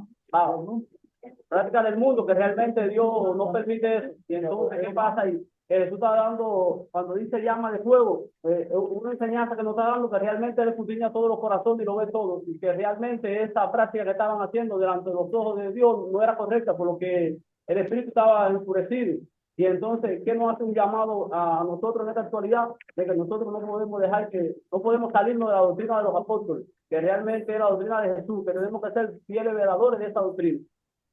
del mundo, que realmente Dios no permite eso. Y entonces, ¿qué pasa? Y Jesús está dando, cuando dice llama de fuego, una enseñanza que nos está dando que realmente Él escudriña todos los corazones y lo ve todo, y que realmente esa práctica que estaban haciendo delante de los ojos de Dios no era correcta, por lo que el Espíritu estaba enfurecido. Y entonces, ¿qué nos hace un llamado a nosotros en esta actualidad? De que nosotros no podemos no podemos salirnos de la doctrina de los apóstoles, que realmente es la doctrina de Jesús, que tenemos que ser fieles veladores de esta doctrina,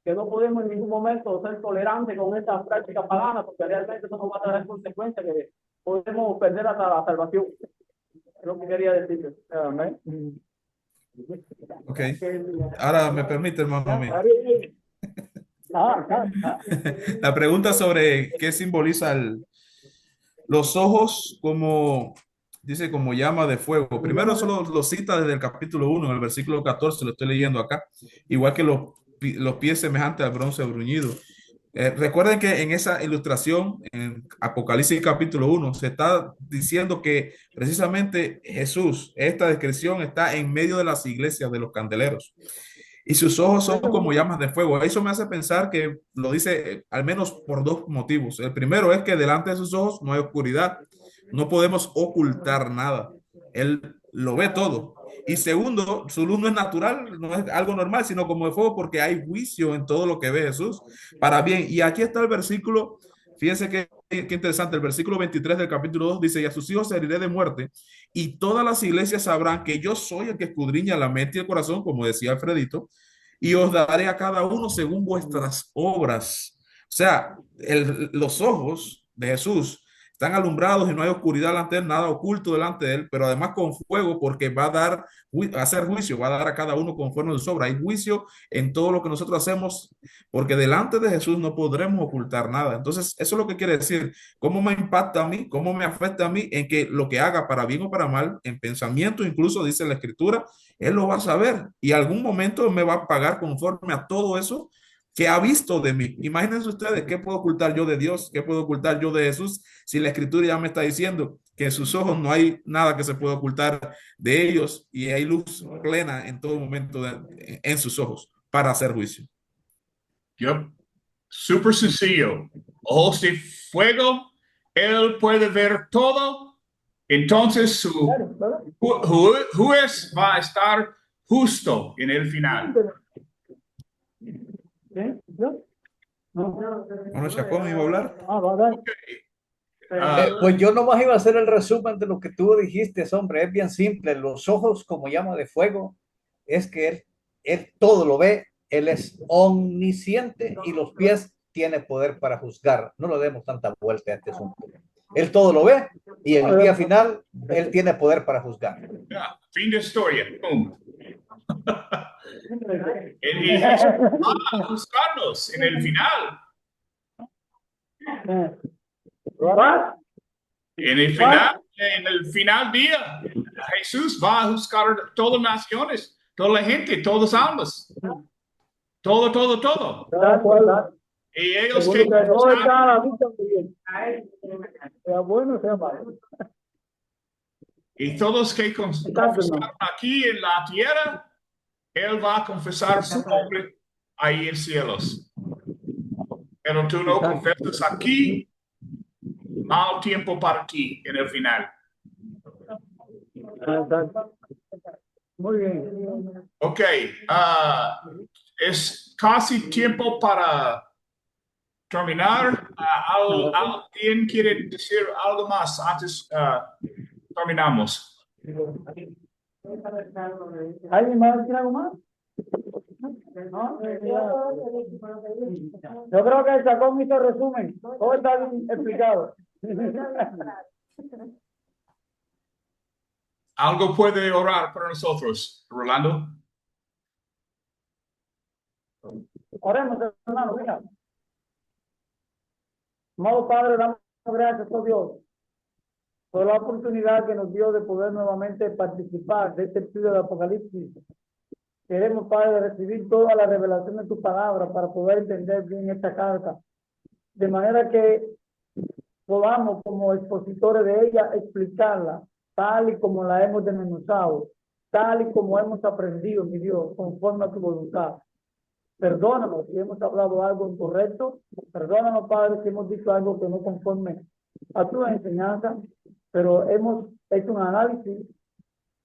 que no podemos en ningún momento ser tolerantes con estas prácticas paganas, porque realmente eso nos va a traer consecuencias que podemos perder hasta la salvación. Es lo que quería decir. Amén. Ok. Ahora me permite, hermano mío. La pregunta sobre qué simboliza los ojos como, dice, como llama de fuego. Primero solo lo cita desde el capítulo 1, en el versículo 14, lo estoy leyendo acá. Igual que los pies semejantes al bronce bruñido. Recuerden que en esa ilustración, en Apocalipsis capítulo 1, se está diciendo que precisamente Jesús, esta descripción está en medio de las iglesias de los candeleros y sus ojos son como llamas de fuego. Eso me hace pensar que lo dice al menos por dos motivos. El primero es que delante de sus ojos no hay oscuridad, no podemos ocultar nada. Él lo ve todo. Y segundo, su luz no es natural, no es algo normal, sino como de fuego porque hay juicio en todo lo que ve Jesús para bien. Y aquí está el versículo, fíjense qué interesante, el versículo 23 del capítulo 2 dice, y a sus hijos heriré de muerte, y todas las iglesias sabrán que yo soy el que escudriña la mente y el corazón, como decía Alfredito, y os daré a cada uno según vuestras obras. O sea, los ojos de Jesús están alumbrados y no hay oscuridad delante de él, nada oculto delante de él, pero además con fuego porque va a hacer juicio, va a dar a cada uno conforme a su obra. Hay juicio en todo lo que nosotros hacemos porque delante de Jesús no podremos ocultar nada. Entonces, eso es lo que quiere decir. ¿Cómo me impacta a mí? ¿Cómo me afecta a mí en que lo que haga para bien o para mal, en pensamiento incluso, dice la Escritura, él lo va a saber y algún momento me va a pagar conforme a todo eso que ha visto de mí. Imagínense ustedes, ¿qué puedo ocultar yo de Dios? ¿Qué puedo ocultar yo de Jesús? Si la Escritura ya me está diciendo que en sus ojos no hay nada que se pueda ocultar de ellos y hay luz plena en todo momento en sus ojos para hacer juicio. Yo Súper sencillo. Ojos de fuego. Él puede ver todo. Entonces su Claro, claro. juez va a estar justo en el final. ¿Sí? ¿Yo? No. Hermano Chacón, ¿iba a hablar? Va a dar. Pues yo nomás iba a hacer el resumen de lo que tú dijiste, hombre. Es bien simple. Los ojos como llama de fuego es que él todo lo ve. Él es omnisciente y los pies tiene poder para juzgar. No le demos tanta vuelta a este asunto. Él todo lo ve y en el día final él tiene poder para juzgar. Ya, fin de historia. Boom. Y Jesús va a buscarnos en el final. ¿Va? En el final día, Jesús va a buscar a todas las naciones, toda la gente, todas las almas. Todo. Y ellos que No está a la vista muy bien. Sea bueno, sea malo. y todos que confesaron aquí en la tierra, él va a confesar su nombre ahí en cielos. Pero tú no confesas aquí, mal tiempo para ti en el final. Muy bien. Ok, es casi tiempo para terminar. ¿Alguien quiere decir algo más antes terminamos? ¿Alguien más decir algo más? ¿No? Yo creo que el Chacón hizo resumen. Todo está bien explicado. ¿Algo puede orar para nosotros, Rolando? Oremos, hermano, venga. Amado Padre, damos gracias, oh Dios, por la oportunidad que nos dio de poder nuevamente participar de este estudio de Apocalipsis. Queremos, Padre, recibir toda la revelación de tu palabra para poder entender bien esta carta, de manera que podamos, como expositores de ella, explicarla tal y como la hemos desmenuzado, tal y como hemos aprendido, mi Dios, conforme a tu voluntad. Perdónanos si hemos hablado algo incorrecto, perdónanos, Padre, si hemos dicho algo que no conforme a tu enseñanza, pero hemos hecho un análisis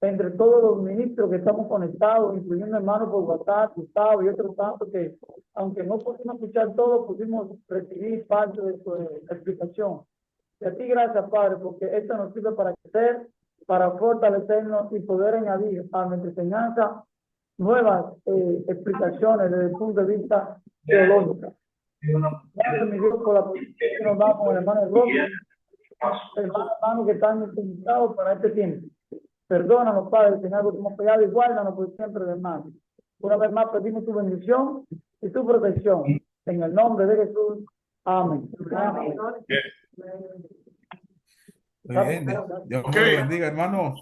entre todos los ministros que estamos conectados, incluyendo hermanos por WhatsApp, Gustavo y otros tantos que, aunque no pudimos escuchar todo, pudimos recibir parte de su explicación. Y a ti gracias, Padre, porque esto nos sirve para crecer, para fortalecernos y poder añadir a nuestra enseñanza nuevas explicaciones desde el punto de vista teológico. Gracias, mi Dios, por la posición que nos da con el hermano Roque, hermanos que están necesitados para este tiempo. Perdónanos, Padre, si en algo hemos pegado y guárdanos por siempre, hermano. Una vez más pedimos tu bendición y tu protección. En el nombre de Jesús. Amén. Amén. Muy bien. Dios me lo bendiga, hermano.